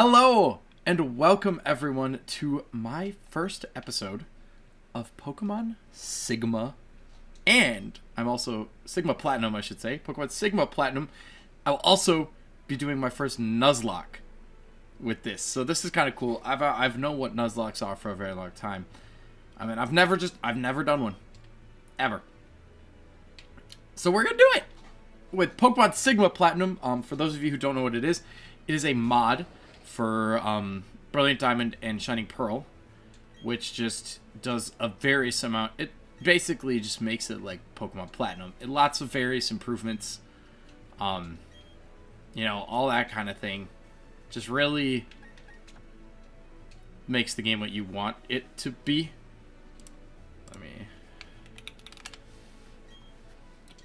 Hello and welcome everyone to my first episode of Pokemon Sigma, and I'm also Sigma Platinum, I should say. Pokemon Sigma Platinum. I'll also be doing my first Nuzlocke with this, so this is kind of cool. I've known what Nuzlocks are for a very long time. I mean, I've never done one, ever. So we're gonna do it with Pokemon Sigma Platinum. For those of you who don't know what it is a mod for Brilliant Diamond and Shining Pearl, which just does a various amount. It basically just makes it like Pokemon Platinum. Lots of various improvements, you know, all that kind of thing. Just really makes the game what you want it to be.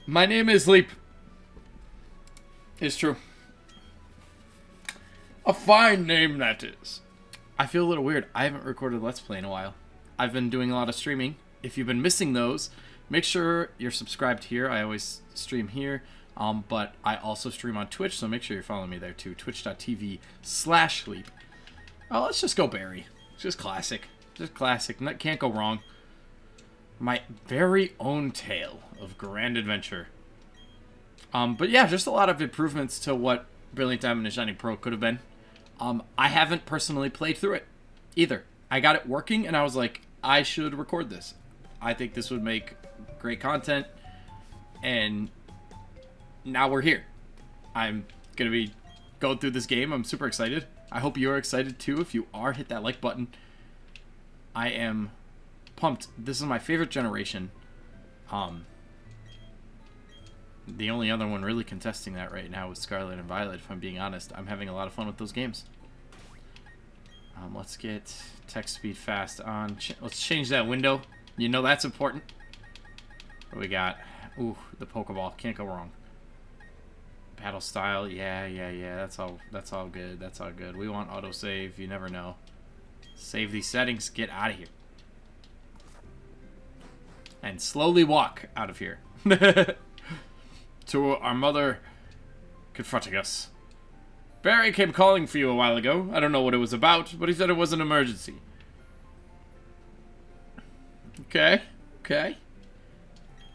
My name is HLEEP. It's true. A fine name that is. I feel a little weird. I haven't recorded Let's Play in a while. I've been doing a lot of streaming. If you've been missing those, make sure you're subscribed here. I always stream here. But I also stream on Twitch, so make sure you're following me there too. Twitch.tv/HLEEP. Oh, let's just go Barry. Just classic. Just classic. Can't go wrong. My very own tale of grand adventure. But yeah, just a lot of improvements to what Brilliant Diamond and Shining Pearl could have been. I haven't personally played through it either. I got it working and I was like, I should record this. I think this would make great content. And now we're here. I'm going to be going through this game. I'm super excited. I hope you're excited too. If you are, hit that like button. I am pumped. This is my favorite generation. The only other one really contesting that right now is Scarlet and Violet, if I'm being honest. I'm having a lot of fun with those games. Let's get text speed fast on. Let's change that window. You know that's important. What do we got? Ooh, the Pokeball. Can't go wrong. Battle style. Yeah. That's all good. That's all good. We want autosave. You never know. Save these settings. Get out of here. And slowly walk out of here. To our mother confronting us. Barry came calling for you a while ago. I don't know what it was about, but he said it was an emergency. Okay.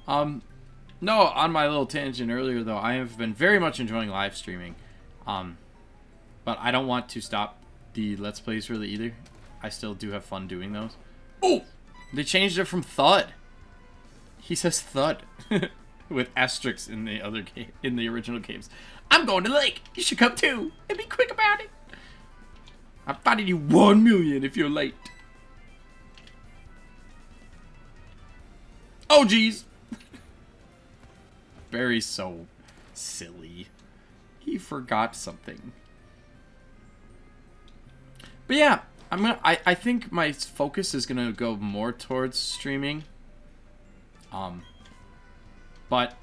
No, on my little tangent earlier, though, I have been very much enjoying live streaming. But I don't want to stop the Let's Plays really either. I still do have fun doing those. Oh! They changed it from Thud. He says Thud. With asterisks in the other game, in the original games. I'm going to the lake. You should come too, and be quick about it. I'm finding you 1 million if you're late. Oh geez. Barry's so silly. He forgot something. But yeah, I think my focus is gonna go more towards streaming. But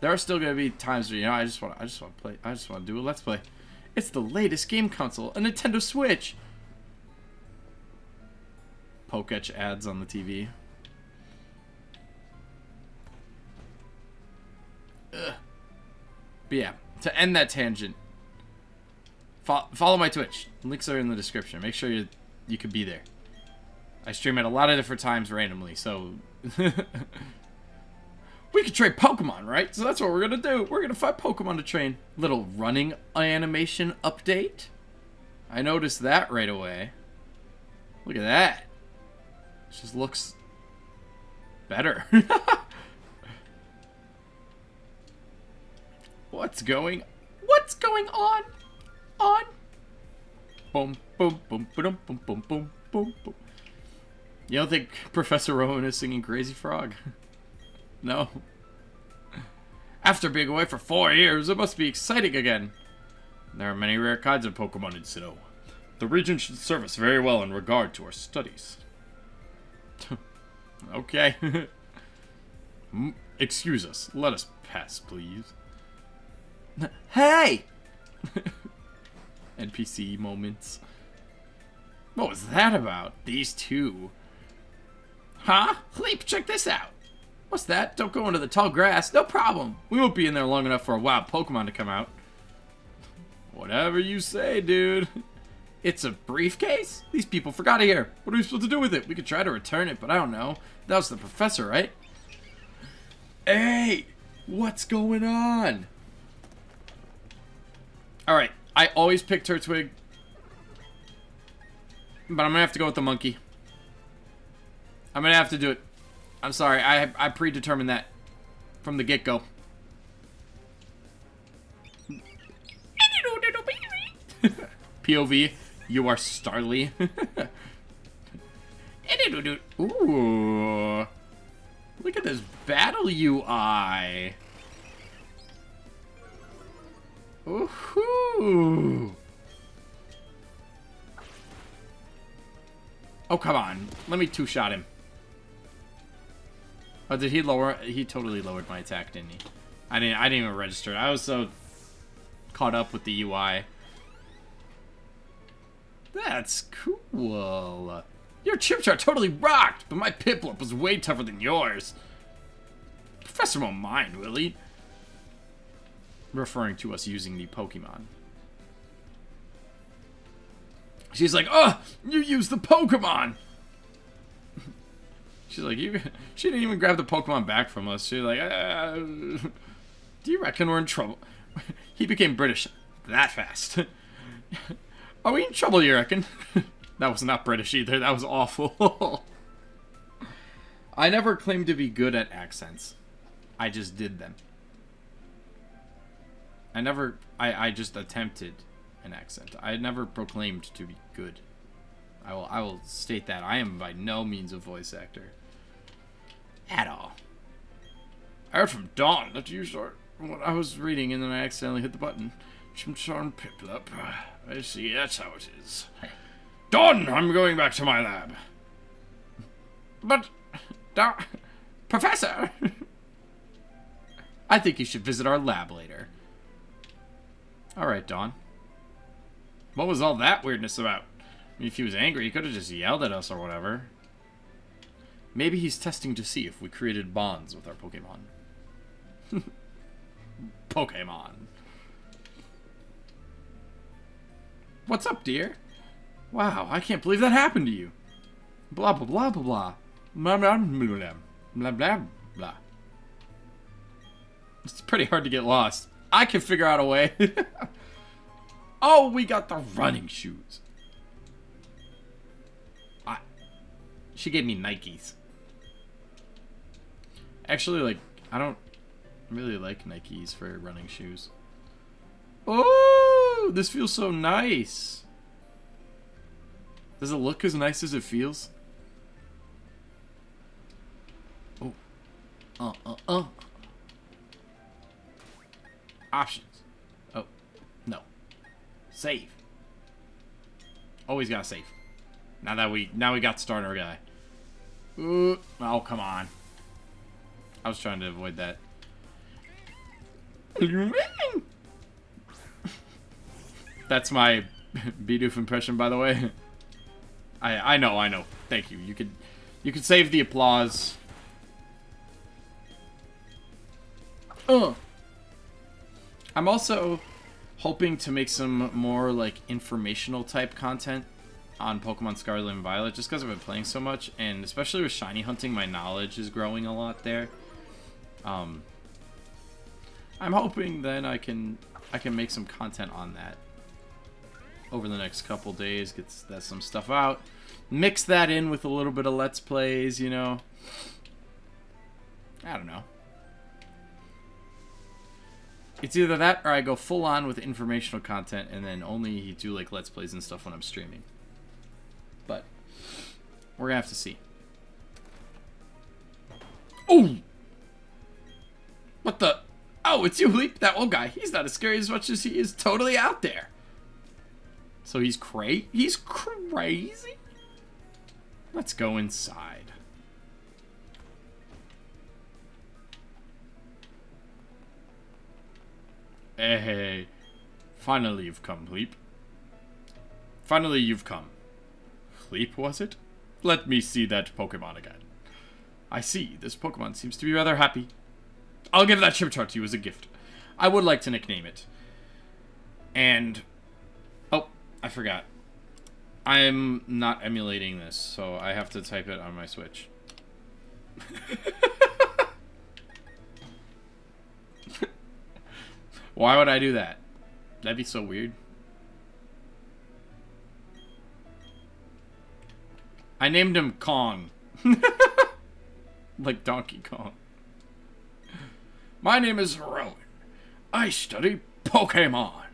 there are still gonna be times where, you know, I just want to play. I just want to do a Let's Play. It's the latest game console, a Nintendo Switch. Poketch ads on the TV. Ugh. But yeah, to end that tangent, follow my Twitch. Links are in the description. Make sure you can be there. I stream at a lot of different times randomly, so. We could train Pokemon, right? So that's what we're gonna do. We're gonna find Pokemon to train. Little running animation update. I noticed that right away. Look at that. It just looks better. What's going on? Boom, boom, boom, boom, boom, boom, boom, boom, boom. You don't think Professor Rowan is singing Crazy Frog? No. After being away for 4 years, it must be exciting again. There are many rare kinds of Pokemon in Sinnoh. The region should serve us very well in regard to our studies. Okay. Excuse us. Let us pass, please. Hey! NPC moments. What was that about? These two. Huh? HLEEP, check this out. What's that? Don't go into the tall grass. No problem. We won't be in there long enough for a wild Pokemon to come out. Whatever you say, dude. It's a briefcase? These people forgot it here. What are we supposed to do with it? We could try to return it, but I don't know. That was the professor, right? Hey! What's going on? Alright, I always pick Turtwig. But I'm gonna have to go with the monkey. I'm gonna have to do it. I'm sorry, I predetermined that from the get-go. POV, you are Starly. Ooh. Look at this battle UI. Ooh. Oh, come on. Let me two-shot him. Oh, did he lower? He totally lowered my attack, didn't he? I didn't even register it. I was so caught up with the UI. That's cool. Your chips are totally rocked, but my Piplup was way tougher than yours. Professor won't mind, will he? Referring to us using the Pokemon. She's like, oh, you used the Pokemon. She's like, she didn't even grab the Pokemon back from us. She's like, do you reckon we're in trouble? He became British that fast. Are we in trouble, you reckon? That was not British either. That was awful. I never claimed to be good at accents. I just did them. I just attempted an accent. I never proclaimed to be good. I will state that. I am by no means a voice actor. At all. I heard from Dawn that you start what I was reading and then I accidentally hit the button. Chimchar Piplup. I see, that's how it is. Dawn, I'm going back to my lab. But, Professor! I think you should visit our lab later. Alright, Dawn. What was all that weirdness about? I mean, if he was angry, he could have just yelled at us or whatever. Maybe he's testing to see if we created bonds with our Pokemon. Pokemon. What's up, dear? Wow, I can't believe that happened to you. Blah, blah, blah, blah, blah. Blah, blah, blah, blah, blah, blah. It's pretty hard to get lost. I can figure out a way. Oh, we got the running shoes. She gave me Nikes. Actually, like, I don't really like Nikes for running shoes. Oh, this feels so nice. Does it look as nice as it feels? Oh. Options. Oh, no. Save. Always gotta save. Now we got starter guy. Oh, come on. I was trying to avoid that. That's my Bidoof impression, by the way. I know. Thank you. You could save the applause. I'm also hoping to make some more like informational type content on Pokemon Scarlet and Violet, just because I've been playing so much, and especially with shiny hunting, my knowledge is growing a lot there. I'm hoping then I can make some content on that over the next couple days, get some stuff out, mix that in with a little bit of Let's Plays, you know. I don't know. It's either that or I go full on with informational content and then only do like Let's Plays and stuff when I'm streaming. But we're gonna have to see. Oh! What the? Oh, it's you, HLEEP, that old guy. He's not as scary as much as he is totally out there. So he's he's crazy? Let's go inside. Hey, finally you've come, HLEEP. Finally you've come. HLEEP, was it? Let me see that Pokemon again. I see, this Pokemon seems to be rather happy. I'll give that Chimchar to you as a gift. I would like to nickname it. And, oh, I forgot. I'm not emulating this, so I have to type it on my Switch. Why would I do that? That'd be so weird. I named him Kong. Like Donkey Kong. My name is Rowan. I study Pokemon.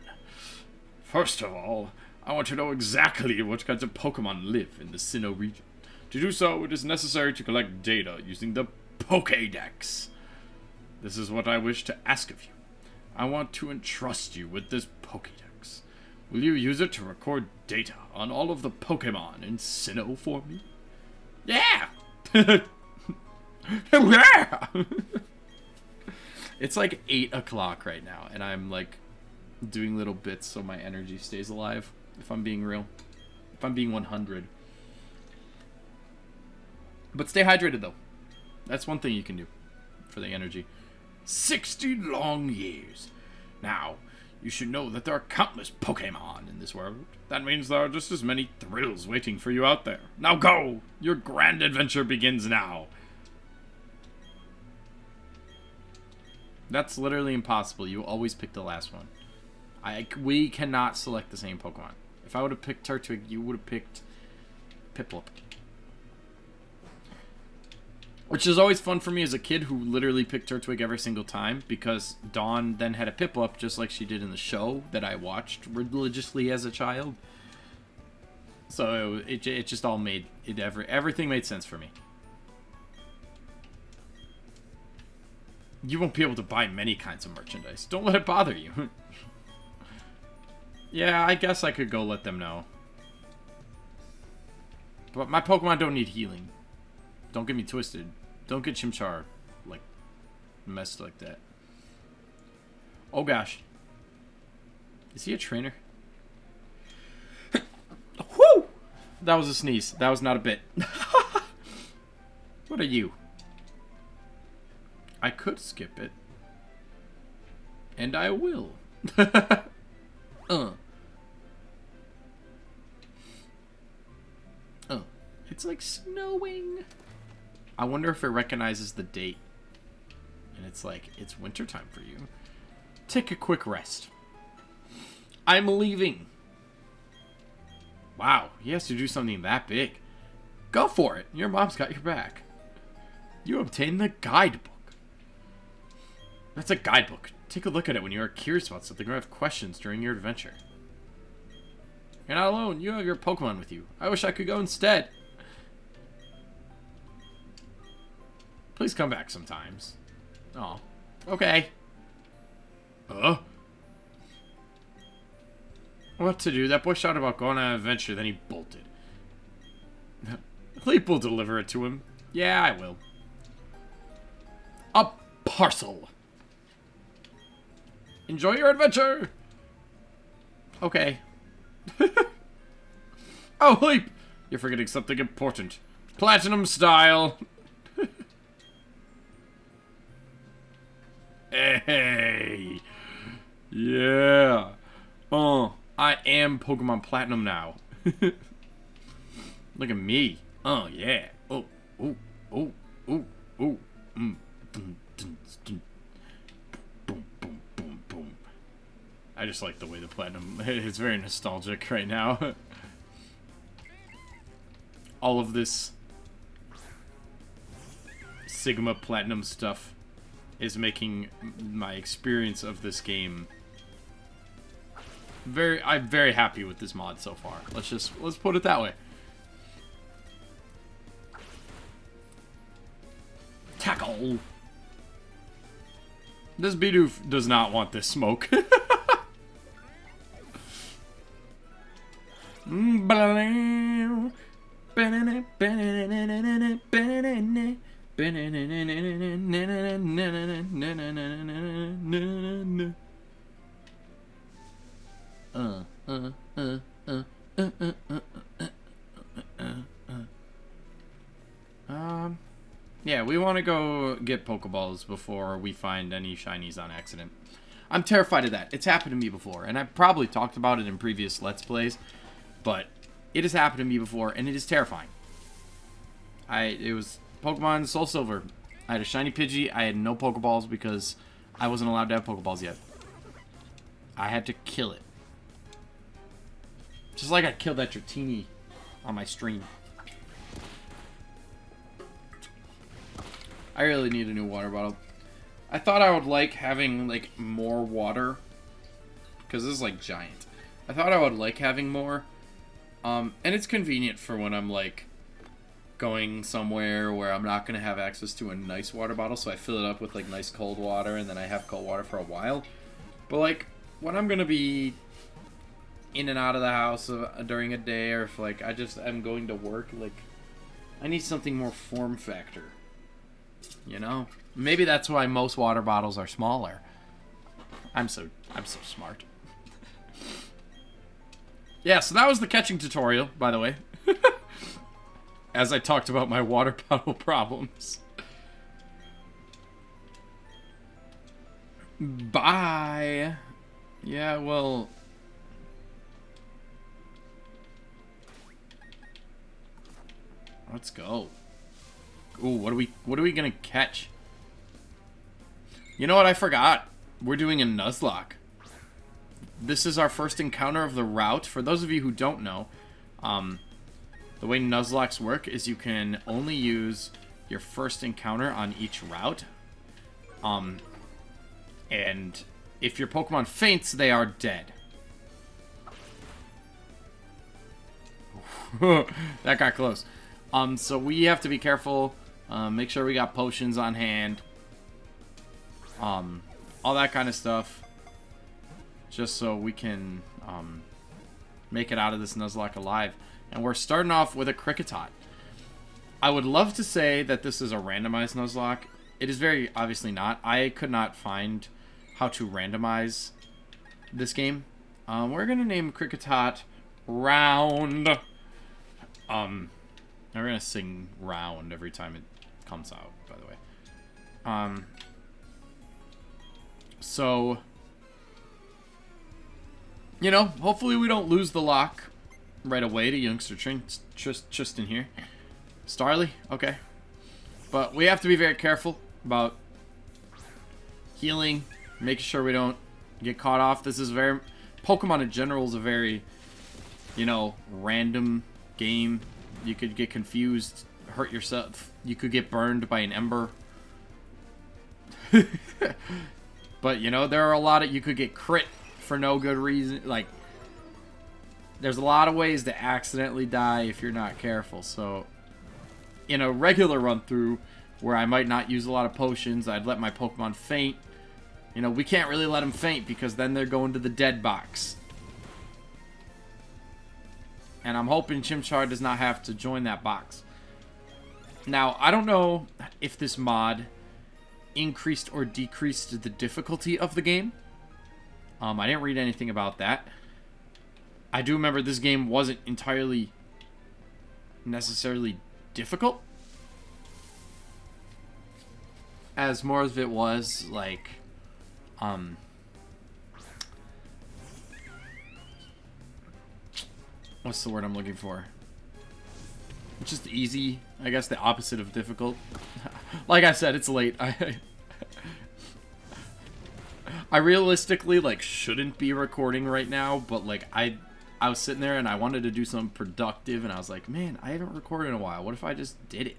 First of all, I want to know exactly what kinds of Pokemon live in the Sinnoh region. To do so, it is necessary to collect data using the Pokédex. This is what I wish to ask of you. I want to entrust you with this Pokédex. Will you use it to record data on all of the Pokemon in Sinnoh for me? Yeah! Yeah! It's like 8 o'clock right now, and I'm like doing little bits so my energy stays alive, if I'm being real. If I'm being 100. But stay hydrated, though. That's one thing you can do for the energy. 60 long years. Now, you should know that there are countless Pokemon in this world. That means there are just as many thrills waiting for you out there. Now go! Your grand adventure begins now. That's literally impossible. You always pick the last one. We cannot select the same Pokemon. If I would have picked Turtwig, you would have picked Piplup. Which is always fun for me as a kid who literally picked Turtwig every single time, because Dawn then had a Piplup just like she did in the show that I watched religiously as a child. So it just all made it everything made sense for me. You won't be able to buy many kinds of merchandise. Don't let it bother you. Yeah, I guess I could go let them know. But my Pokemon don't need healing. Don't get me twisted. Don't get Chimchar, like, messed like that. Oh, gosh. Is he a trainer? Whoo! That was a sneeze. That was not a bit. What are you? I could skip it. And I will. It's like snowing. I wonder if it recognizes the date. And it's like, it's wintertime for you. Take a quick rest. I'm leaving. Wow, he has to do something that big. Go for it. Your mom's got your back. You obtained the guidebook. That's a guidebook. Take a look at it when you are curious about something or have questions during your adventure. You're not alone. You have your Pokemon with you. I wish I could go instead. Please come back sometimes. Oh, okay. What to do? That boy shouted about going on an adventure, then he bolted. HLEEP will deliver it to him. Yeah, I will. A parcel. Enjoy your adventure. Okay. Oh, HLEEP! You're forgetting something important. Platinum style. Hey. Yeah. I am Pokemon Platinum now. Look at me. Oh, yeah. Oh, oh, oh, oh, oh. Boom, boom, boom, boom, boom. I just like the way the Platinum... It's very nostalgic right now. All of this Sigma Platinum stuff is making my experience of this game I'm very happy with this mod so far. Let's put it that way. Tackle. This Bidoof does not want this smoke. Yeah, we want to go get Pokeballs before we find any shinies on accident. I'm terrified of that. It's happened to me before, and I've probably talked about it in previous Let's Plays, but It has happened to me before, and it is terrifying. It was Pokemon Soul Silver. I had a shiny Pidgey. I had no Pokeballs because I wasn't allowed to have Pokeballs yet. I had to kill it. Just like I killed that Dratini on my stream. I really need a new water bottle. I thought I would like having, like, more water. Because this is, like, giant. I thought I would like having more. And it's convenient for when I'm, like, going somewhere where I'm not going to have access to a nice water bottle. So I fill it up with, like, nice cold water. And then I have cold water for a while. But, like, when I'm going to be in and out of the house during a day. Or if, like, I just am going to work. Like, I need something more form factor. You know? Maybe that's why most water bottles are smaller. I'm so smart. Yeah, so that was the catching tutorial, by the way. As I talked about my water bottle problems. Bye. Yeah, well... Let's go. Ooh, what are we gonna catch? You know what I forgot? We're doing a Nuzlocke. This is our first encounter of the route. For those of you who don't know, the way Nuzlockes work is you can only use your first encounter on each route. And if your Pokemon faints, they are dead. That got close. So we have to be careful. Make sure we got potions on hand. All that kind of stuff. Just so we can make it out of this Nuzlocke alive. And we're starting off with a Kricketot. I would love to say that this is a randomized Nuzlocke. It is very obviously not. I could not find how to randomize this game. We're going to name Kricketot Round. We're going to sing Round every time it comes out, by the way. So, you know, hopefully we don't lose the lock right away to Youngster Tristan here. Starly? Okay. But we have to be very careful about healing, making sure we don't get caught off. This is very... Pokemon in general is a very, you know, random game. You could get confused, hurt yourself. You could get burned by an ember. But, you know, there are a lot of... You could get crit for no good reason. Like, there's a lot of ways to accidentally die if you're not careful. So, in a regular run-through, where I might not use a lot of potions, I'd let my Pokemon faint. You know, we can't really let them faint because then they're going to the dead box. And I'm hoping Chimchar does not have to join that box. Now, I don't know if this mod increased or decreased the difficulty of the game. I didn't read anything about that. I do remember this game wasn't entirely necessarily difficult. As more of it was, like, what's the word I'm looking for? Just easy, I guess, the opposite of difficult. Like I said, it's late. I realistically, like, shouldn't be recording right now, but, like, I was sitting there and I wanted to do something productive, and I was like, man, I haven't recorded in a while. What if I just did it?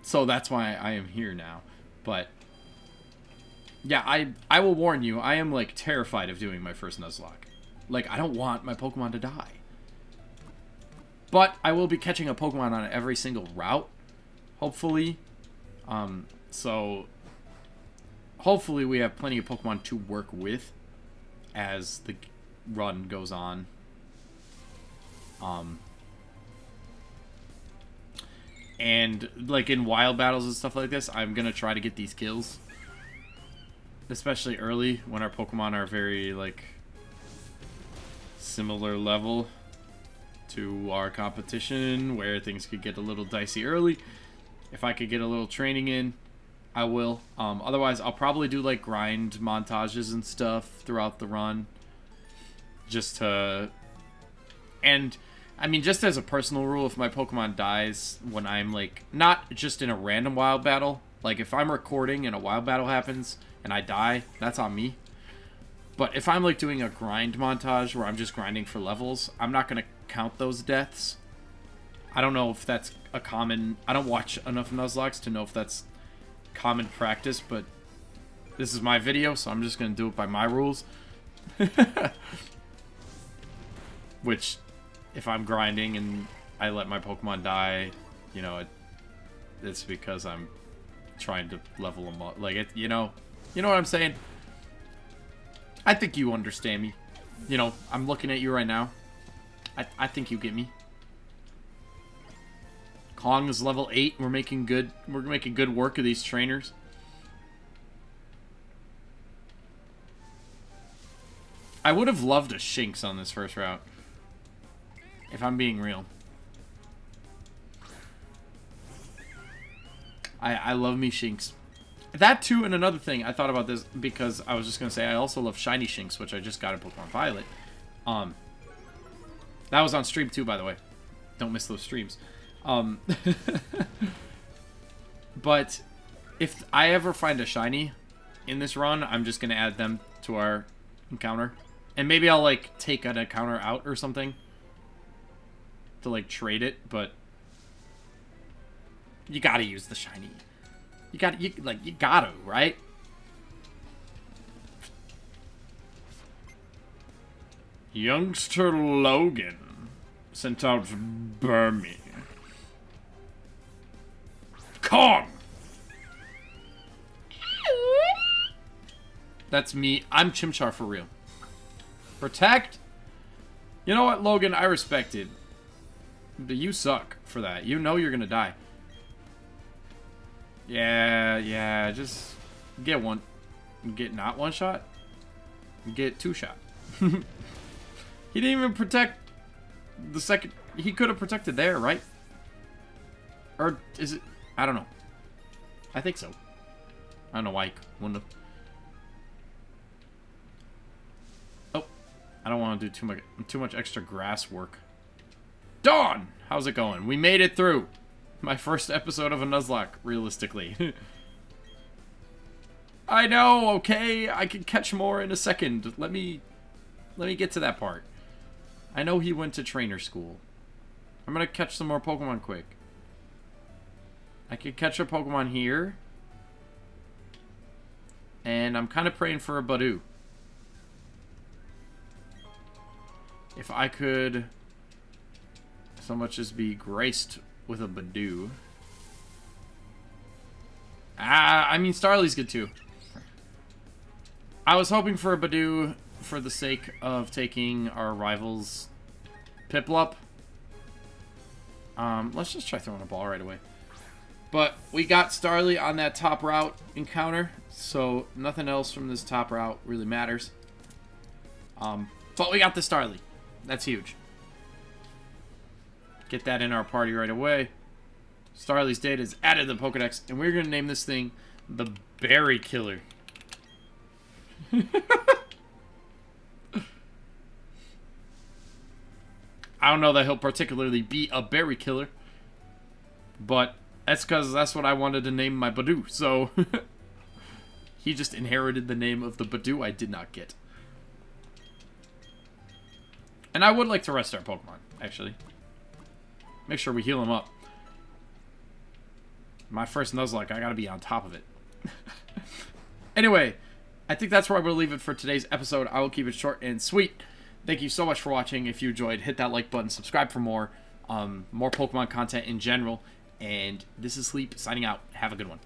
So that's why I am here now. But, yeah, I will warn you, I am, like, terrified of doing my first Nuzlocke. Like, I don't want my Pokemon to die. But I will be catching a Pokemon on every single route, hopefully. So, hopefully we have plenty of Pokemon to work with as the run goes on. And, like, in wild battles and stuff like this, I'm going to try to get these kills. Especially early, when our Pokemon are very, like, similar level to our competition, where things could get a little dicey early. If I could get a little training in, I will. Otherwise, I'll probably do, like, grind montages and stuff throughout the run. Just to And, I mean, just as a personal rule, if my Pokemon dies when I'm, like, not just in a random wild battle, like, if I'm recording and a wild battle happens and I die, that's on me. But if I'm, like, doing a grind montage where I'm just grinding for levels, I'm not going to count those deaths. I don't know if that's a common... I don't watch enough Nuzlockes to know if that's common practice, but this is my video, so I'm just going to do it by my rules. Which, if I'm grinding and I let my Pokemon die, you know, it's because I'm trying to level them up. Like, you know what I'm saying? I think you understand me. You know, I'm looking at you right now. I think you get me. Kong is level 8. We're making good work of these trainers. I would have loved a Shinx on this first route. If I'm being real. I love me Shinx. That too, and another thing, I thought about this because I was just going to say I also love Shiny Shinx, which I just got in Pokemon Violet. That was on stream too, by the way. Don't miss those streams. But if I ever find a Shiny in this run, I'm just going to add them to our encounter. And maybe I'll, like, take an encounter out or something to, like, trade it, but you gotta use the Shiny. You gotta, right? Youngster Logan sent out Burmy. Kong! That's me. I'm Chimchar for real. Protect? You know what, Logan? I respect it. But you suck for that. You know you're gonna die. Yeah, just get one. Get not one shot. Get two shot. He didn't even protect the second. He could have protected there, right? Or is it? I don't know. I think so. I don't know why he wouldn't have. Oh, I don't want to do too much extra grass work. Dawn! How's it going? We made it through. My first episode of a Nuzlocke, realistically. I know, okay? I can catch more in a second. Let me get to that part. I know he went to trainer school. I'm gonna catch some more Pokemon quick. I could catch a Pokemon here. And I'm kind of praying for a Badoo. If I could so much as be graced with a Badoo. I mean, Starly's good too. I was hoping for a Badoo for the sake of taking our rival's Piplup. Let's just try throwing a ball right away. But we got Starly on that top route encounter, so nothing else from this top route really matters. But we got the Starly. That's huge. Get that in our party right away. Starly's data is added to the Pokedex, and we're going to name this thing the Berry Killer. I don't know that he'll particularly be a berry killer, but that's because that's what I wanted to name my Badoo, so he just inherited the name of the Badoo I did not get. And I would like to rest our Pokemon, actually. Make sure we heal him up. My first Nuzlocke, I gotta be on top of it. Anyway, I think that's where I'm gonna leave it for today's episode. I will keep it short and sweet. Thank you so much for watching. If you enjoyed, hit that like button, subscribe for more Pokemon content in general. And this is HLEEP signing out. Have a good one.